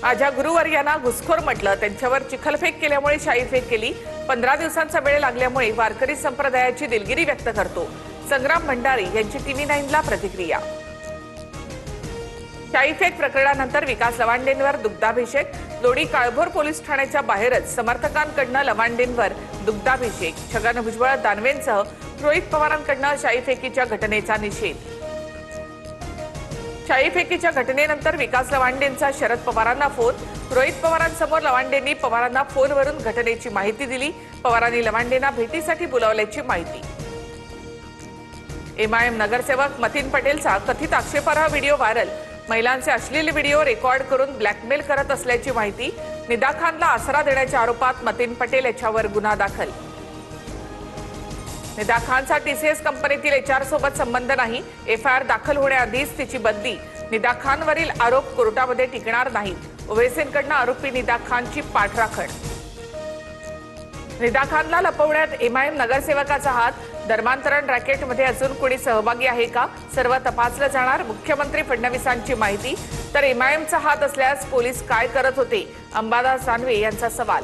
माझ्या गुरुवर्यांना घुसखोर म्हटलं, त्यांच्यावर चिखलफेक केल्यामुळे शाईफेक केली, 15 दिवसांचा वेळ लागल्यामुळे वारकरी संप्रदायाची दिलगिरी व्यक्त करतो. संग्राम भंडारी यांची टीव्ही 9ला प्रतिक्रिया. शाईफेक प्रकरणानंतर विकास लवांडेंवर दुग्धाभिषेक. लोणी काळभोर पोलीस ठाण्याच्या बाहेरच समर्थकांकडून लवांडेंवर दुग्धाभिषेक. छगन भुजबळ, दानवेंसह रोहित पवारांकडून शाईफेकीच्या घटनेचा निषेध. शाईफेकीच्या घटनेनंतर विकास लवांडेंचा शरद पवारांना फोन. रोहित पवारांसमोर लवांडेंनी पवारांना फोनवरून घटनेची माहिती दिली. पवारांनी लवांडेंना भेटीसाठी बोलावल्याची माहिती. एमआयएम नगरसेवक मतीन पटेलचा कथित आक्षेपार्ह व्हिडिओ व्हायरल. महिलांचे अश्लील व्हिडिओ रेकॉर्ड करून ब्लॅकमेल करत असल्याची माहिती. निदा खानला आसरा देण्याच्या आरोपात मतीन पटेल याच्यावर गुन्हा दाखल. निदा खानचा टीसीएस कंपनीतील एचआर सोबत संबंध नाही. एफआयआर दाखल होण्याआधीच तिची बदली. निदा खानवरील आरोप कोर्टामध्ये टिकणार नाही. ओवेसींकडून आरोपी निदा खानची पाठराखण. निदा खानला लपवण्यात एमआयएम नगरसेवकाचा हात. धर्मांतरण रॅकेटमध्ये अजून कोणी सहभागी आहे का, सर्व तपासलं जाणार. मुख्यमंत्री फडणवीसांची माहिती. तर एमआयएमचा हात असल्यास पोलीस काय करत होते, अंबादास दानवे यांचा सवाल.